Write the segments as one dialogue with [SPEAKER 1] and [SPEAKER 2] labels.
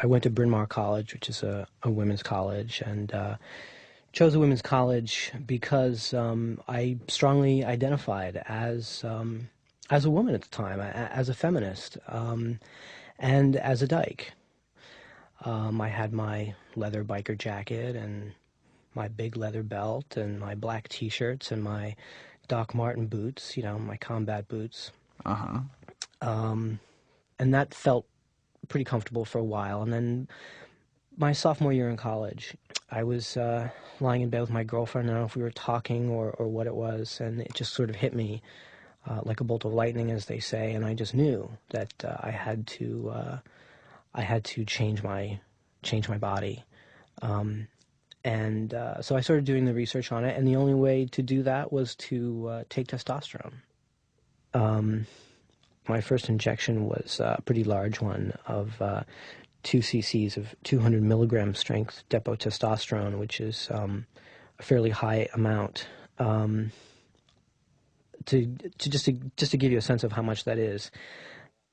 [SPEAKER 1] I went to Bryn Mawr College, which is a women's college, and chose a women's college because I strongly identified as a woman at the time, as a feminist, and as a dyke. I had my leather biker jacket and my big leather belt and my black T-shirts and my Doc Marten boots, my combat boots.
[SPEAKER 2] Uh-huh.
[SPEAKER 1] And that felt pretty comfortable for a while. And then my sophomore year in college, I was lying in bed with my girlfriend. I don't know if we were talking or what it was, and it just sort of hit me like a bolt of lightning, as they say. And I just knew that I had to change my body. So I started doing the research on it, and the only way to do that was to take testosterone. My first injection was a pretty large one of 2 cc's of 200 milligram strength depot testosterone, which is a fairly high amount. Just to give you a sense of how much that is,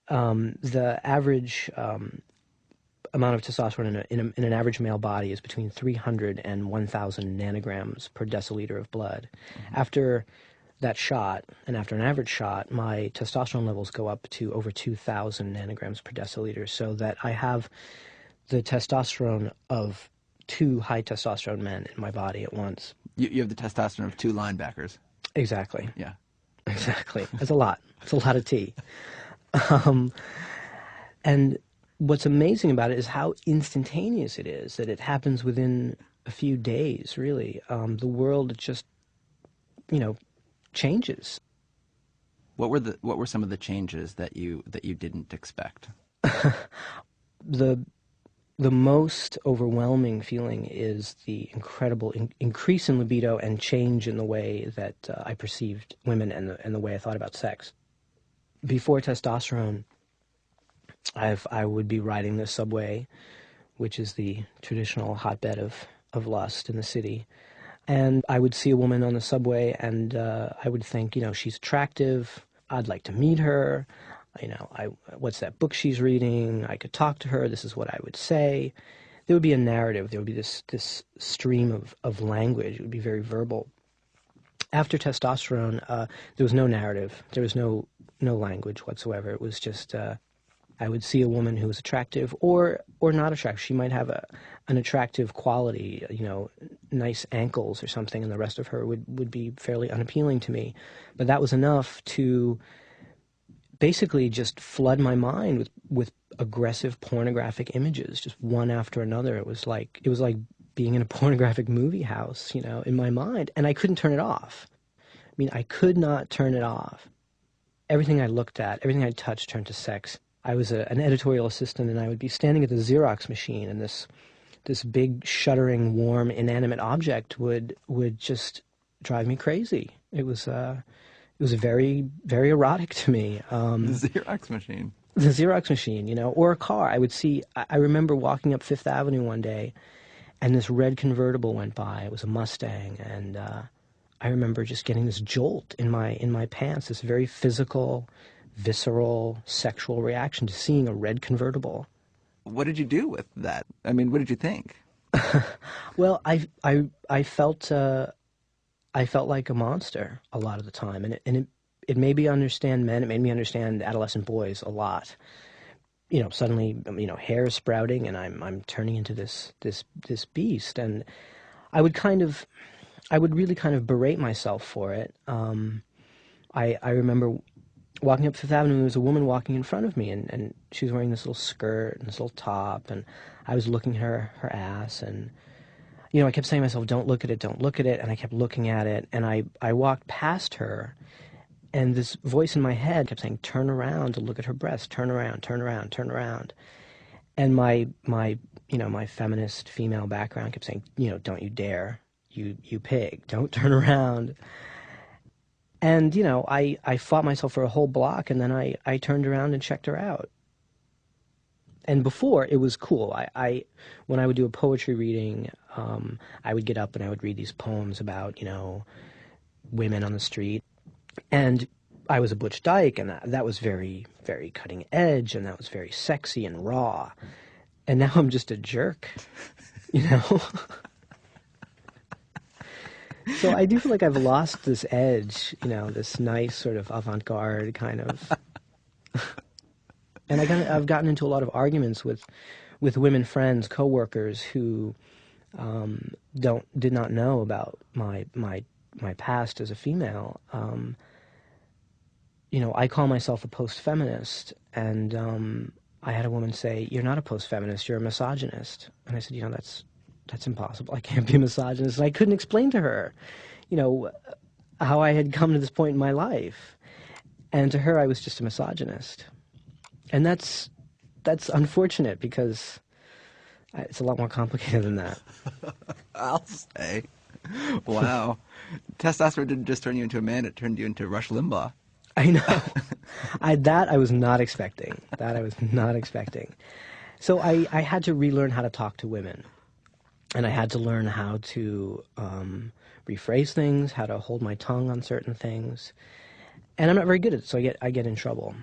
[SPEAKER 1] the average amount of testosterone in an average male body is between 300 and 1,000 nanograms per deciliter of blood. Mm-hmm. After that shot, and after an average shot, my testosterone levels go up to over 2,000 nanograms per deciliter, so that I have the testosterone of 2 high testosterone men in my body at once.
[SPEAKER 2] You have the testosterone of 2 linebackers.
[SPEAKER 1] Exactly.
[SPEAKER 2] Yeah.
[SPEAKER 1] Exactly. It's a lot. It's a lot of tea. And what's amazing about it is how instantaneous it is, that it happens within a few days, really. The world just, changes.
[SPEAKER 2] What were some of the changes that you didn't expect?
[SPEAKER 1] The most overwhelming feeling is the incredible increase in libido and change in the way that I perceived women and the way I thought about sex. Before testosterone, I would be riding the subway, which is the traditional hotbed of lust in the city. And I would see a woman on the subway, and I would think, she's attractive. I'd like to meet her. What's that book she's reading? I could talk to her. This is what I would say. There would be a narrative. There would be this stream of language. It would be very verbal. After testosterone, there was no narrative. There was no language whatsoever. It was just I would see a woman who was attractive or not attractive. She might have an attractive quality, nice ankles or something, and the rest of her would be fairly unappealing to me. But that was enough to basically just flood my mind with aggressive pornographic images, just one after another. It was like being in a pornographic movie house, in my mind, and I couldn't turn it off. I mean, I could not turn it off. Everything I looked at, everything I touched turned to sex. I was an editorial assistant, and I would be standing at the Xerox machine, and this big, shuddering, warm, inanimate object would just drive me crazy. It was very, very erotic to me.
[SPEAKER 2] The Xerox machine.
[SPEAKER 1] The Xerox machine, or a car. I remember walking up Fifth Avenue one day, and this red convertible went by. It was a Mustang, and I remember just getting this jolt in my pants, this very physical, visceral, sexual reaction to seeing a red convertible.
[SPEAKER 2] What did you do with that? I mean, what did you think?
[SPEAKER 1] Well, I felt like a monster a lot of the time, and it made me understand men. It made me understand adolescent boys a lot. Suddenly, hair is sprouting, and I'm turning into this beast, and I would really kind of berate myself for it. I remember walking up Fifth Avenue, and there was a woman walking in front of me, and she was wearing this little skirt and this little top, and I was looking at her ass, and I kept saying to myself, don't look at it, and I kept looking at it, and I walked past her, and this voice in my head kept saying, turn around to look at her breasts, turn around, turn around, turn around. And my feminist female background kept saying, don't you dare, you pig, don't turn around. And, I fought myself for a whole block, and then I turned around and checked her out. And before, it was cool. When I would do a poetry reading, I would get up and I would read these poems about, women on the street. And I was a butch dyke, and that was very, very cutting edge, and that was very sexy and raw. and now I'm just a jerk, you know? So I do feel like I've lost this edge, this nice sort of avant-garde kind of, and I've gotten into a lot of arguments with women friends, coworkers who did not know about my past as a female. I call myself a post-feminist, and I had a woman say, "You're not a post-feminist, you're a misogynist." And I said, that's impossible. I can't be a misogynist. And I couldn't explain to her, you know, how I had come to this point in my life. And to her, I was just a misogynist. And that's unfortunate because it's a lot more complicated than that.
[SPEAKER 2] I'll say. Wow. Testosterone didn't just turn you into a man, it turned you into Rush Limbaugh.
[SPEAKER 1] I know. I was not expecting. That I was not expecting. So I had to relearn how to talk to women. And I had to learn how to rephrase things, how to hold my tongue on certain things. And I'm not very good at it, so I get in trouble.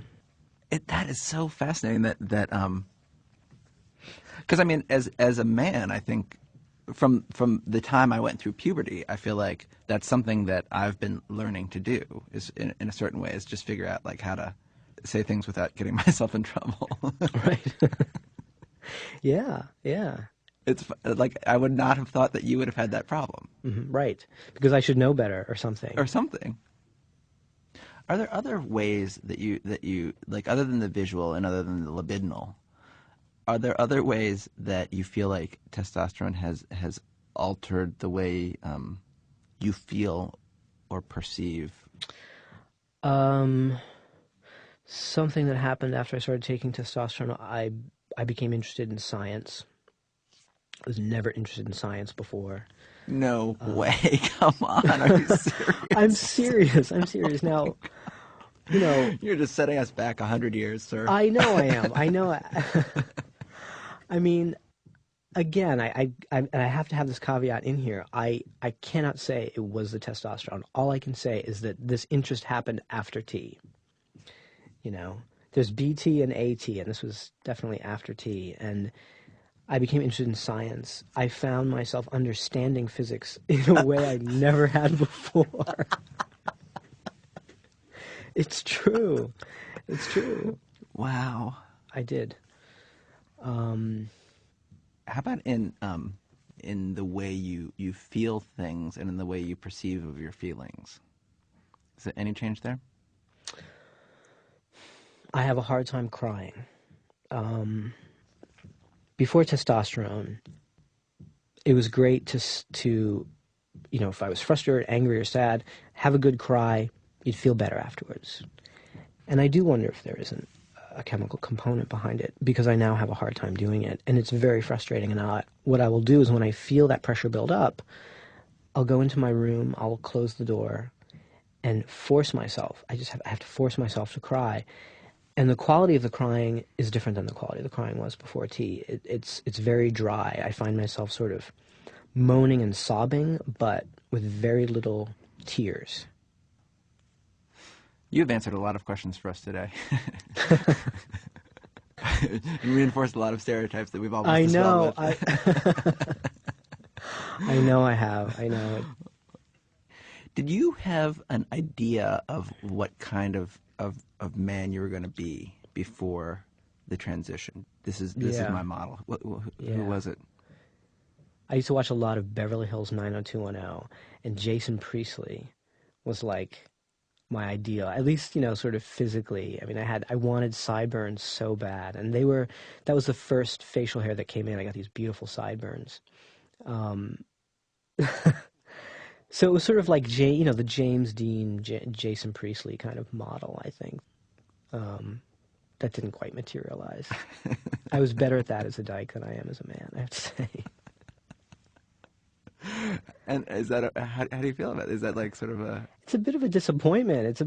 [SPEAKER 2] That is so fascinating that because I mean, as a man, I think from the time I went through puberty, I feel like that's something that I've been learning to do is in a certain way is just figure out like how to say things without getting myself in trouble.
[SPEAKER 1] Right. Yeah, yeah.
[SPEAKER 2] It's like I would not have thought that you would have had that problem.
[SPEAKER 1] Mm-hmm, right. Because I should know better or something.
[SPEAKER 2] Or something. Are there other ways that you like other than the visual and other than the libidinal? Are there other ways that you feel like testosterone has altered the way you feel or perceive?
[SPEAKER 1] Something that happened after I started taking testosterone, I became interested in science. I was never interested in science before.
[SPEAKER 2] No way. Come on. Are you serious?
[SPEAKER 1] I'm serious. I'm serious. Now,
[SPEAKER 2] You're just setting us back 100 years, sir.
[SPEAKER 1] I know I am. I know. I mean, again, I have to have this caveat in here. I cannot say it was the testosterone. All I can say is that this interest happened after T. There's BT and AT, and this was definitely after T. And I became interested in science. I found myself understanding physics in a way I never had before. It's true. It's true.
[SPEAKER 2] Wow.
[SPEAKER 1] I did.
[SPEAKER 2] How about in the way you feel things and in the way you perceive of your feelings? Is there any change there?
[SPEAKER 1] I have a hard time crying. Before testosterone, it was great to if I was frustrated, angry, or sad, have a good cry. You'd feel better afterwards. And I do wonder if there isn't a chemical component behind it because I now have a hard time doing it. And it's very frustrating. And what I will do is when I feel that pressure build up, I'll go into my room, I'll close the door, and force myself. I have to force myself to cry. And the quality of the crying is different than the quality of the crying was before T. It's very dry. I find myself sort of moaning and sobbing, but with very little tears.
[SPEAKER 2] You've answered a lot of questions for us today. And reinforced a lot of stereotypes that we've almost dispelled with.
[SPEAKER 1] I know I have. I know.
[SPEAKER 2] Did you have an idea of what kind of man you were going to be before the transition? This is my model. Who was it?
[SPEAKER 1] I used to watch a lot of Beverly Hills 90210, and Jason Priestley was like my ideal, at least, sort of physically. I mean, I wanted sideburns so bad, and that was the first facial hair that came in. I got these beautiful sideburns. So it was sort of like the James Dean, Jason Priestley kind of model, I think. That didn't quite materialize. I was better at that as a dyke than I am as a man, I have to say.
[SPEAKER 2] And is that how do you feel about it? Is that like sort of a?
[SPEAKER 1] It's a bit of a disappointment.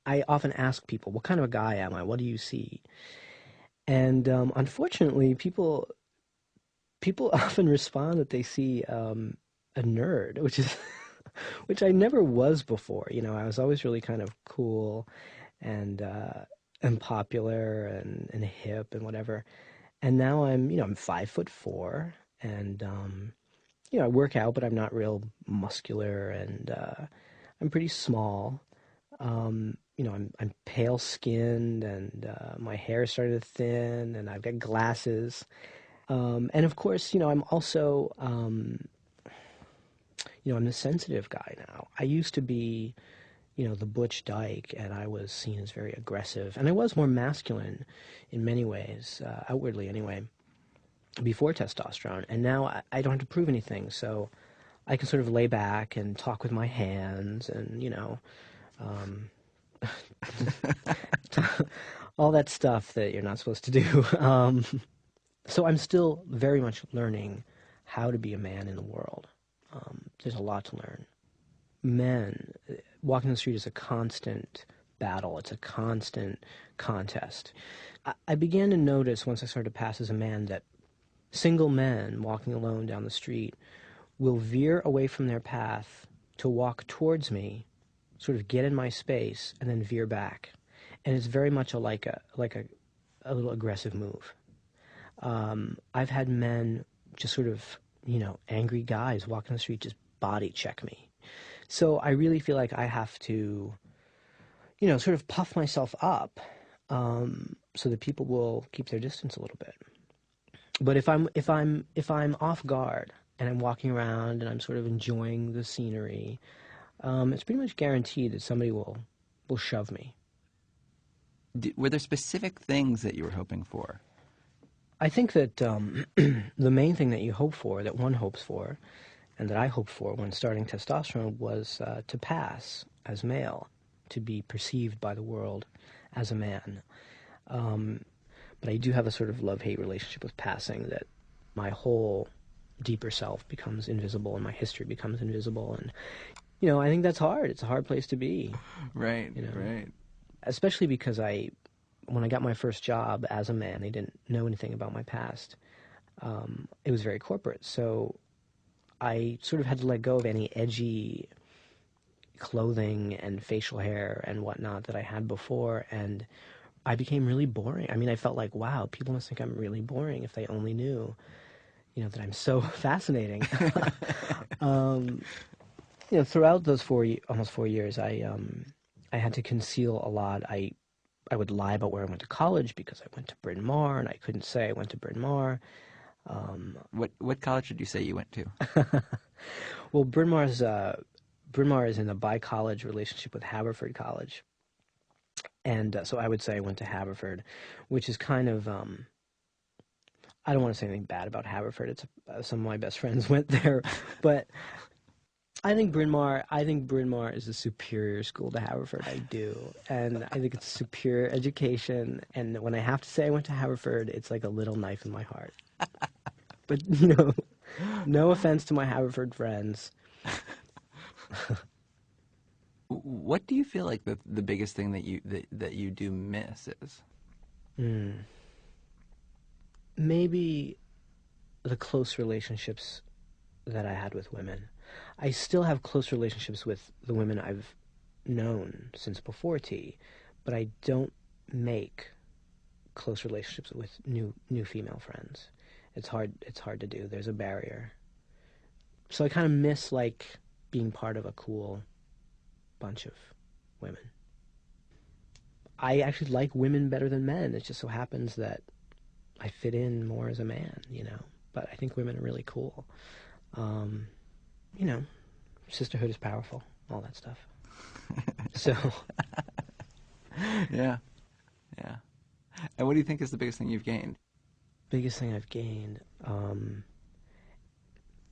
[SPEAKER 1] I often ask people, "What kind of a guy am I? What do you see?" And unfortunately, people often respond that they see a nerd, which I never was before. I was always really kind of cool and and popular and hip and whatever. And now I'm 5'4", and I work out, but I'm not real muscular, and I'm pretty small. I'm pale skinned, and my hair started to thin, and I've got glasses. And of course, I'm also, I'm the sensitive guy now. I used to be, the butch dyke, and I was seen as very aggressive, and I was more masculine in many ways, outwardly anyway, before testosterone. And now I don't have to prove anything, so I can sort of lay back and talk with my hands, and um, all that stuff that you're not supposed to do. So I'm still very much learning how to be a man in the world. There's a lot to learn. Men, walking the street is a constant battle. It's a constant contest. I began to notice once I started to pass as a man that single men walking alone down the street will veer away from their path to walk towards me, sort of get in my space, and then veer back. And it's very much like a little aggressive move. I've had men just sort of, angry guys walking the street just body check me. So I really feel like I have to, sort of puff myself up, so that people will keep their distance a little bit. But if I'm off guard and I'm walking around and I'm sort of enjoying the scenery, it's pretty much guaranteed that somebody will shove me.
[SPEAKER 2] Were there specific things that you were hoping for?
[SPEAKER 1] I think that the main thing that you hope for, that one hopes for, and that I hoped for when starting testosterone, was to pass as male, to be perceived by the world as a man. But I do have a sort of love-hate relationship with passing, that my whole deeper self becomes invisible and my history becomes invisible. And, I think that's hard. It's a hard place to be.
[SPEAKER 2] Right, right.
[SPEAKER 1] Especially because when I got my first job as a man, they didn't know anything about my past. It was very corporate. So I sort of had to let go of any edgy clothing and facial hair and whatnot that I had before, and I became really boring. I mean, I felt like, wow, people must think I'm really boring if they only knew, that I'm so fascinating. Throughout those almost 4 years, I had to conceal a lot. I would lie about where I went to college because I went to Bryn Mawr, and I couldn't say I went to Bryn Mawr.
[SPEAKER 2] What college did you say you went to?
[SPEAKER 1] Well, Bryn Mawr is in a bi-college relationship with Haverford College. And so I would say I went to Haverford, which is kind of, I don't want to say anything bad about Haverford. Some of my best friends went there, but I think Bryn Mawr is a superior school to Haverford. I do. And I think it's superior education. And when I have to say I went to Haverford, it's like a little knife in my heart. But, no offense to my Haverford friends.
[SPEAKER 2] What do you feel like the biggest thing that you do miss is?
[SPEAKER 1] Maybe the close relationships that I had with women. I still have close relationships with the women I've known since before T, but I don't make close relationships with new female friends. It's hard to do. There's a barrier. So I kind of miss being part of a cool bunch of women. I actually like women better than men. It just so happens that I fit in more as a man, But I think women are really cool. Sisterhood is powerful, all that stuff. So.
[SPEAKER 2] Yeah. And what do you think is the biggest thing you've gained?
[SPEAKER 1] Biggest thing I've gained,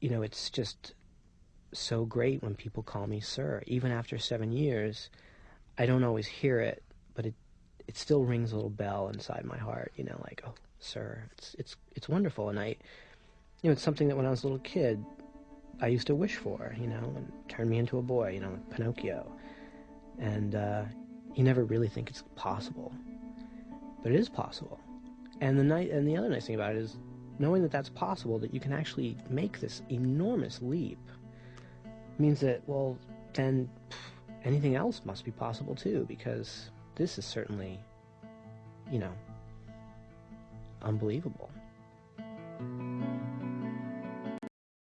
[SPEAKER 1] it's just so great when people call me sir. Even after 7 years, I don't always hear it, but it still rings a little bell inside my heart, like, oh, sir. It's wonderful. And it's something that when I was a little kid, I used to wish for, and turn me into a boy, Pinocchio. And you never really think it's possible. But it is possible. And the other nice thing about it is knowing that that's possible, that you can actually make this enormous leap, means that, well, then anything else must be possible too, because this is certainly you know, unbelievable.